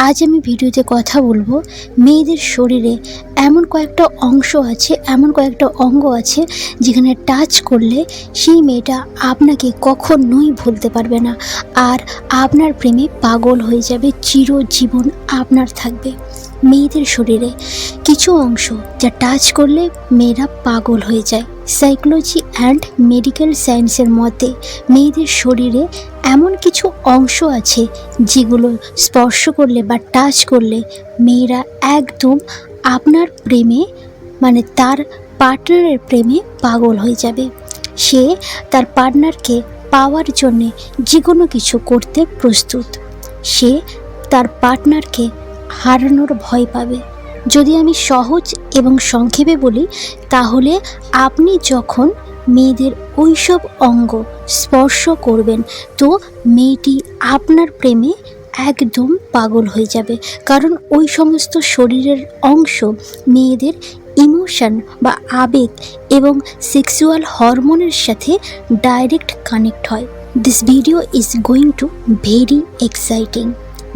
আজ আমি ভিডিওতে কথা বলবো মেয়েদের শরীরে এমন কয়েকটা অংশ আছে, এমন কয়েকটা অঙ্গ আছে যেখানে টাচ করলে সেই মেয়েটা আপনাকে কখনোই ভুলতে পারবে না আর আপনার প্রেমে পাগল হয়ে যাবে, চিরজীবন আপনার থাকবে। মেয়েদের শরীরে কিছু অংশ যা টাচ করলে মেয়েরা পাগল হয়ে যায়। সাইকোলজি অ্যান্ড মেডিকেল সায়েন্সের মতে মেয়েদের শরীরে এমন কিছু অংশ আছে যেগুলো স্পর্শ করলে বা টাচ করলে মেয়েরা একদম আপনার প্রেমে মানে তার পার্টনারের প্রেমে পাগল হয়ে যাবে। সে তার পার্টনারকে পাওয়ার জন্যে যে কোনো কিছু করতে প্রস্তুত। সে তার পার্টনারকে হারানোর ভয় পাবে। যদি আমি সহজ এবং সংক্ষেপে বলি তাহলে আপনি যখন মেয়েদের ওইসব অঙ্গ স্পর্শ করবেন তো মেয়েটি আপনার প্রেমে একদম পাগল হয়ে যাবে, কারণ ওই সমস্ত শরীরের অংশ মেয়েদের ইমোশন বা আবেগ এবং সেক্সুয়াল হরমোনের সাথে ডাইরেক্ট কানেক্ট হয়। This video is going to very exciting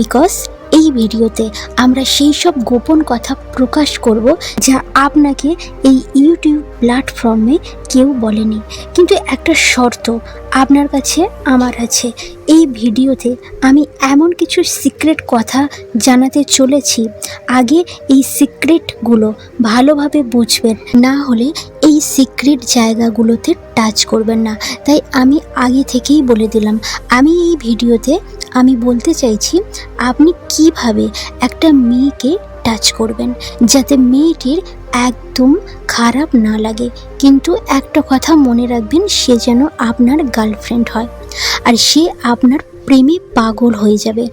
because এই ভিডিওতে আমরা সেই সব গোপন কথা প্রকাশ করব যা আপনাকে এই ইউটিউব প্ল্যাটফর্মে কেউ বলেনি। কিন্তু একটা শর্ত আপনার কাছে আমার আছে, এই ভিডিওতে আমি এমন কিছু সিক্রেট কথা জানাতে চলেছি, আগে এই সিক্রেটগুলো ভালোভাবে বুঝবেন, না হলে এই সিক্রেট জায়গাগুলোতে টাচ করবেন না। তাই আমি আগে থেকেই বলে দিলাম, আমি এই ভিডিওতে আমি বলতে চাইছি আপনি কিভাবে একটা মেয়েকে টাচ করবেন যাতে মেয়েটির একদম খারাপ না লাগে। কিন্তু একটা কথা মনে রাখবেন, সে যেন আপনার গার্লফ্রেন্ড হয় আর সে আপনার প্রেমে পাগল হয়ে যাবে।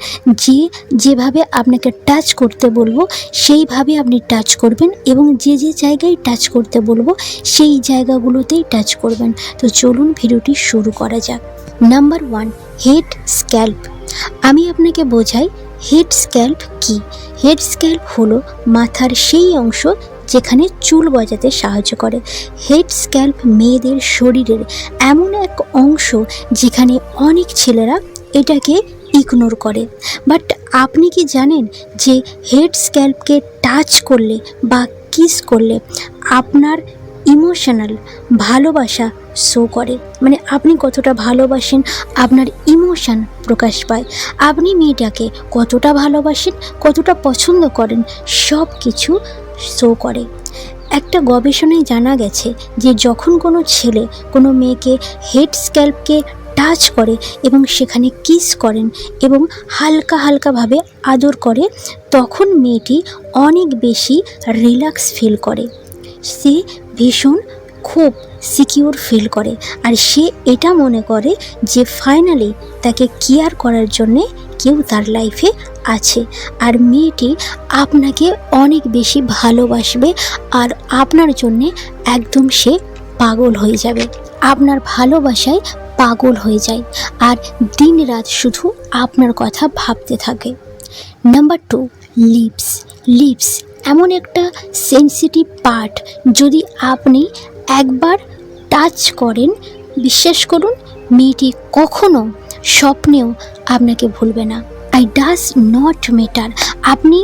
যেভাবে আপনাকে টাচ করতে বলবো সেইভাবে আপনি টাচ করবেন এবং যে যে জায়গায় টাচ করতে বলবো সেই জায়গাগুলোতেই টাচ করবেন। তো চলুন ভিডিওটি শুরু করা যাক। Number 1, head scalp. আমি আপনাকে বোঝাই হেড স্ক্যাল্প কি। হেড স্ক্যাল্প হলো মাথার সেই অংশ যেখানে চুল গজাতে সাহায্য করে। হেড স্ক্যাল্প মেয়েদের শরীরের এমন এক অংশ যেখানে অনেক ছেলেরা এটাকে ইগনোর করে। বাট আপনি কি জানেন যে হেড স্ক্যাল্পকে টাচ করলে বা কিস করলে আপনার ইমোশনাল ভালোবাসা শো করে, মানে আপনি কতটা ভালোবাসেন, আপনার ইমোশন প্রকাশ পায়, আপনি মেয়েটাকে কতটা ভালোবাসেন, কতটা পছন্দ করেন, সব কিছু শো করে। একটা গবেষণায় জানা গেছে যে যখন কোনো ছেলে কোনো মেয়েকে হেড স্ক্যাল্পকে টাচ করে এবং সেখানে কিস করেন এবং হালকা হালকাভাবে আদর করে, তখন মেয়েটি অনেক বেশি রিল্যাক্স ফিল করে, সে ভীষণ খুব সিকিউর ফিল করে আর সে এটা মনে করে যে ফাইনালি তাকে কেয়ার করার জন্যে কেউ তার লাইফে আছে আর মেয়েটি আপনাকে অনেক বেশি ভালোবাসবে আর আপনার জন্যে একদম সে পাগল হয়ে যাবে, আপনার ভালোবাসায় পাগল হয়ে যায় আর দিন রাত শুধু আপনার কথা ভাবতে থাকে। Number 2, lips. লিপস এমন একটা সেন্সিটিভ পার্ট, যদি আপনি একবার টাচ করেন বিশ্বাস করুন মেয়েটি কখনো স্বপ্নেও আপনাকে ভুলবে না। আই ডাজ নট ম্যাটার আপনি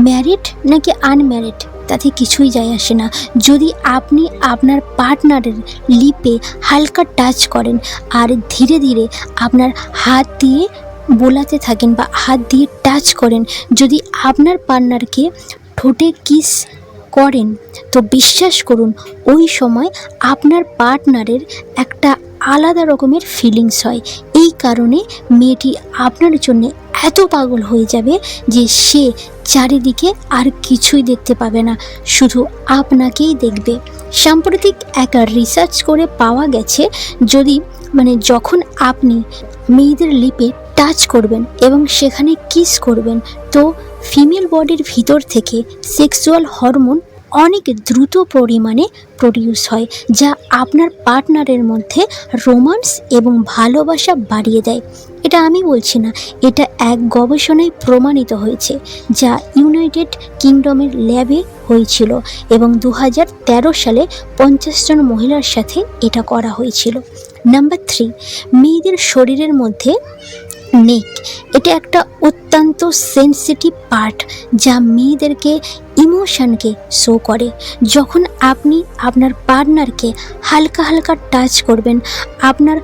ম্যারিড নাকি আনম্যারিড, তাতে কিছুই যায় আসে না। যদি আপনি আপনার পার্টনারের লিপে হালকা টাচ করেন আর ধীরে ধীরে আপনার হাত দিয়ে বোলাতে থাকেন বা হাত দিয়ে টাচ করেন, যদি আপনার পার্টনারকে ঠোঁটে কিস করেন তো বিশ্বাস করুন ওই সময় আপনার পার্টনারের একটা আলাদা রকমের ফিলিংস হয়। এই কারণে মেয়েটি আপনার জন্য এত পাগল হয়ে যাবে যে সে চারিদিকে আর কিছুই দেখতে পাবে না, শুধু আপনাকেই দেখবে। সাম্প্রতিক একটা রিসার্চ করে পাওয়া গেছে যখন আপনি মেয়েদের লিপে টাচ করবেন এবং সেখানে কিস করবেন তো ফিমেল বডির ভিতর থেকে সেক্সুয়াল হরমোন অনেক দ্রুত পরিমাণে প্রডিউস হয়, যা আপনার পার্টনারের মধ্যে রোম্যান্স এবং ভালোবাসা বাড়িয়ে দেয়। এটা আমি বলছি না, এটা এক গবেষণায় প্রমাণিত হয়েছে যা ইউনাইটেড কিংডমের ল্যাবে হয়েছিল এবং 2013 সালে 50 জন মহিলার সাথে এটা করা হয়েছিল। নাম্বার 3, মেয়েদের শরীরের মধ্যে নেক, এটা একটা অত্যন্ত সেন্সিটিভ পার্ট যা মেয়েদেরকে ইমোশনকে শো করে। যখন আপনি আপনার পার্টনারকে হালকা হালকা টাচ করবেন, আপনার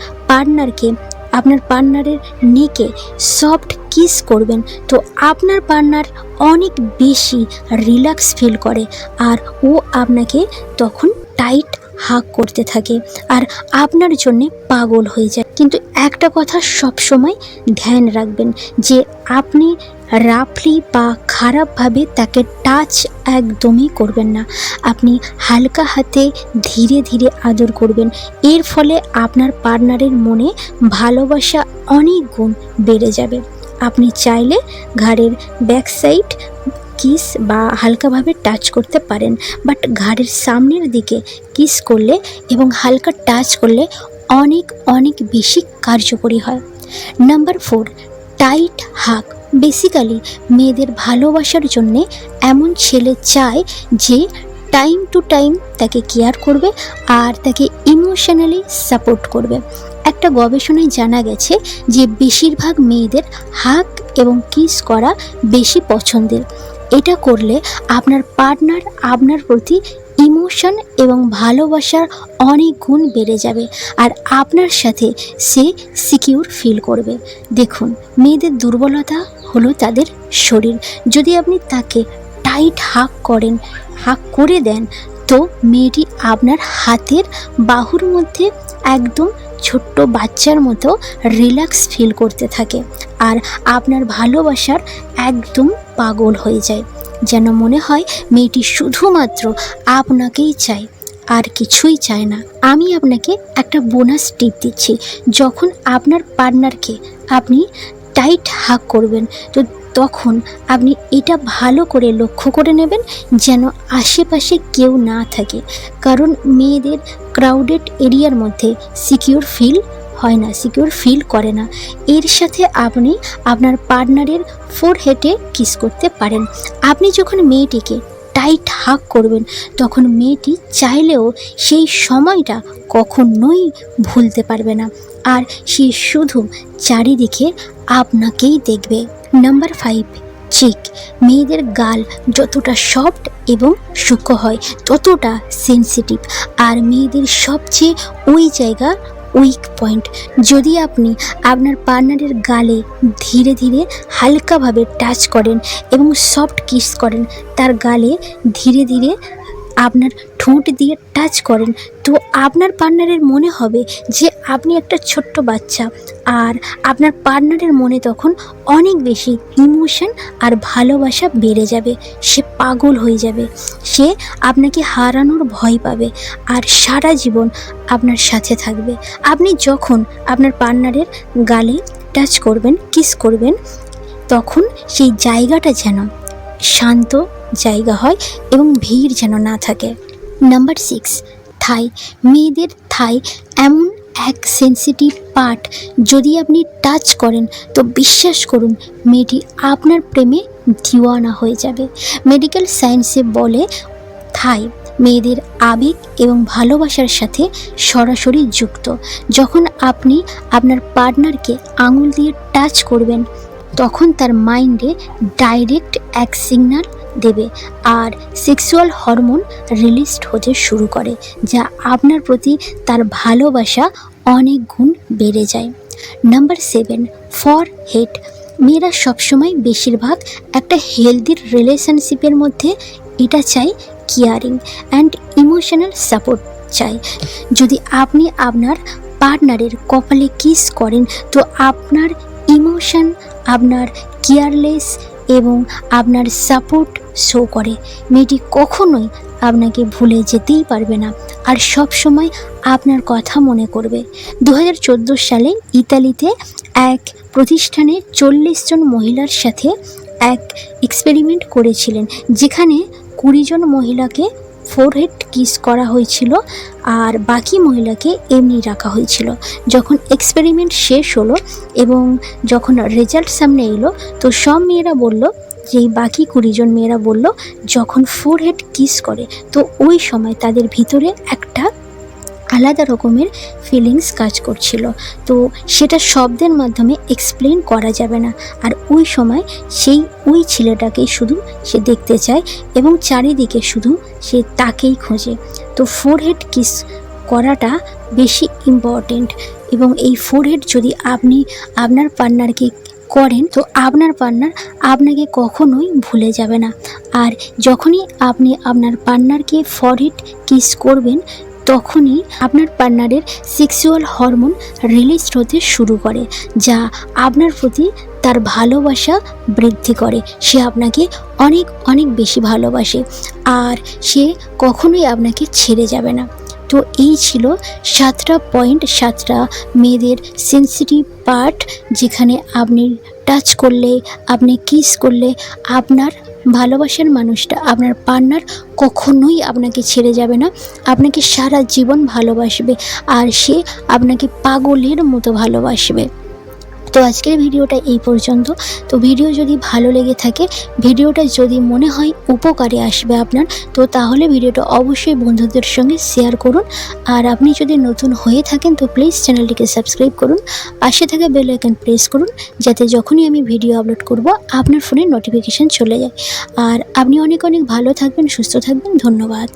পার্টনারের নেকে সফট কিস করবেন, তো আপনার পার্টনার অনেক বেশি রিল্যাক্স ফিল করে আর ও আপনাকে তখন টাইট হাগ করতে থাকে আর আপনার জন্যে পাগল হয়ে যায়। কিন্তু একটা কথা সবসময় ধ্যান রাখবেন যে আপনি রাফলি বা খারাপভাবে তাকে টাচ একদমই করবেন না। আপনি হালকা হাতে ধীরে ধীরে আদর করবেন। এর ফলে আপনার পার্টনারের মনে ভালোবাসা অনেক গুণ বেড়ে যাবে। আপনি চাইলে ঘাড়ের ব্যাক সাইড কিস বা হালকাভাবে টাচ করতে পারেন, বাট ঘাড়ের সামনের দিকে কিস করলে এবং হালকা টাচ করলে অনেক অনেক বেশি কার্যকরী হয়। নাম্বার 4, টাইট হাগ। বেসিক্যালি মেয়েদের ভালোবাসার জন্যে এমন ছেলে চায় যে টাইম টু টাইম তাকে কেয়ার করবে আর তাকে ইমোশনালি সাপোর্ট করবে। একটা গবেষণায় জানা গেছে যে বেশিরভাগ মেয়েদের হাগ এবং কিস করা বেশি পছন্দের। এটা করলে আপনার পার্টনার আপনার প্রতি ইমোশন এবং ভালোবাসার অনেক গুণ বেড়ে যাবে আর আপনার সাথে সে সিকিউর ফিল করবে। দেখুন, মেয়েদের দুর্বলতা হলো তাদের শরীর। যদি আপনি তাকে টাইট হাগ করে দেন, তো মেয়েটি আপনার হাতের বাহুর মধ্যে একদম ছোট্ট বাচ্চার মতো রিল্যাক্স ফিল করতে থাকে আর আপনার ভালোবাসার একদম পাগল হয়ে যায়। যেন মনে হয় মেয়েটি শুধুমাত্র আপনাকেই চায় আর কিছুই চায় না। আমি আপনাকে একটা বোনাস টিপ দিচ্ছি। যখন আপনার পার্টনারকে আপনি টাইট হাগ করবেন, তো তখন আপনি এটা ভালো করে লক্ষ্য করে নেবেন যেন আশেপাশে কেউ না থাকে, কারণ মেয়েদের ক্রাউডেড এরিয়ার মধ্যে সিকিউর ফিল করে না। এর সাথে আপনি আপনার পার্টনারের ফোরহেডে কিস করতে পারেন। আপনি যখন মেয়েটিকে টাইট হাগ করবেন, তখন মেয়েটি চাইলেও সেই সময়টা কখনোই ভুলতে পারবে না আর সে শুধু চারিদিকে আপনাকেই দেখবে। নাম্বার 5, চিক। মেয়েদের গাল যতটা সফট এবং সূক্ষ্ম হয় ততটা সেন্সিটিভ আর মেয়েদের সবচেয়ে ওই জায়গা উইক পয়েন্ট। যদি আপনি আপনার পার্টনারের গালে ধীরে ধীরে হালকাভাবে টাচ করেন এবং সফট কিস করেন, তার গালে ধীরে ধীরে আপনার ঠোঁট দিয়ে টাচ করেন, তো আপনার পার্টনারের মনে হবে যে আপনি একটা ছোট্ট বাচ্চা আর আপনার পার্টনারের মনে তখন অনেক বেশি ইমোশন আর ভালোবাসা বেড়ে যাবে। সে পাগল হয়ে যাবে, সে আপনাকে হারানোর ভয় পাবে আর সারা জীবন আপনার সাথে থাকবে। আপনি যখন আপনার পার্টনারের গালে টাচ করবেন, কিস করবেন, তখন সেই জায়গাটা যেন শান্ত জায়গা হয় এবং ভিড় যেন না থাকে। নাম্বার 6, থাই। মেয়েদের থাই এমন এক সেন্সিটিভ পার্ট, যদি আপনি টাচ করেন তো বিশ্বাস করুন মেয়েটি আপনার প্রেমে দিওয়ানা হয়ে যাবে। মেডিকেল সায়েন্সে বলে থাই মেয়েদের আবেগ এবং ভালোবাসার সাথে সরাসরি যুক্ত। যখন আপনি আপনার পার্টনারকে আঙুল দিয়ে টাচ করবেন, তখন তার মাইন্ডে ডাইরেক্ট এক সিগন্যাল দেবে আর সেক্সুয়াল হরমোন রিলিজ হতে শুরু করে, যা আপনার প্রতি তার ভালোবাসা অনেক গুণ বেড়ে যায়। Number 7, for head. মেয়েরা সবসময় বেশিরভাগ একটা হেলদি রিলেশনশিপের মধ্যে এটা চাই, কেয়ারিং অ্যান্ড ইমোশনাল সাপোর্ট চাই। যদি আপনি আপনার পার্টনারের কপালে কিস করেন, তো আপনার ইমোশন, আপনার কেয়ারলেস এবং আপনার সাপোর্ট শো করে। মেয়েটি কখনোই আপনাকে ভুলে যেতেই পারবে না আর সব সময় আপনার কথা মনে করবে। 2014 সালে ইতালিতে এক প্রতিষ্ঠানে 40 জন মহিলার সাথে এক এক্সপেরিমেন্ট করেছিলেন, যেখানে 20 জন মহিলাকে ফোরহেড কিস করা হয়েছিল আর বাকি মহিলাকে এমনি রাখা হয়েছিল। যখন এক্সপেরিমেন্ট শেষ হলো এবং যখন রেজাল্ট সামনে এলো, তো সব মেয়েরা বলল, যেই বাকি 20 জন মেয়েরা বলল, যখন ফোরহেড কিস করে তো ওই সময় তাদের ভিতরে একটা আলাদা রকমের ফিলিংস কাজ করছিল। তো সেটা শব্দের মাধ্যমে এক্সপ্লেন করা যাবে না। আর ওই সময় ওই ছেলেটাকেই শুধু সে দেখতে চায় এবং চারিদিকে শুধু সে তাকেই খোঁজে। তো ফোরহেড কিস করাটা বেশি ইম্পর্টেন্ট, এবং এই ফোরহেড যদি আপনি আপনার পার্টনারকে করেন তো আপনার পার্টনার আপনাকে কখনোই ভুলে যাবে না। আর যখনই আপনি আপনার পার্টনারকে ফরহেড কিস করবেন তখনই আপনার পার্টনারের সেক্সুয়াল হরমোন রিলিজ হতে শুরু করে, যা আপনার প্রতি তার ভালোবাসা বৃদ্ধি করে। সে আপনাকে অনেক অনেক বেশি ভালোবাসে আর সে কখনোই আপনাকে ছেড়ে যাবে না। তো এই ছিল 7টা পয়েন্ট, 7টা মেয়েদের সেন্সিটিভ পার্ট, যেখানে আপনি টাচ করলে, আপনি কিস করলে আপনার ভালোবাসার মানুষটা, আপনার পার্টনার কখনোই আপনাকে ছেড়ে যাবে না, আপনাকে সারা জীবন ভালোবাসবে আর সে আপনাকে পাগলের মতো ভালোবাসবে। তো আজকের ভিডিওটা এই পর্যন্ত। তো ভিডিও যদি ভালো লেগে থাকে, ভিডিওটা যদি মনে হয় উপকারে আসবে আপনার, তো তাহলে ভিডিওটা অবশ্যই বন্ধুদের সঙ্গে শেয়ার করুন। আর আপনি যদি নতুন হয়ে থাকেন তো প্লিজ চ্যানেলটিকে সাবস্ক্রাইব করুন, পাশে থাকা বেল আইকন প্রেস করুন, যাতে যখনই আমি ভিডিও আপলোড করব আপনার ফোনে নোটিফিকেশান চলে যায়। আর আপনি অনেক অনেক ভালো থাকবেন, সুস্থ থাকবেন। ধন্যবাদ।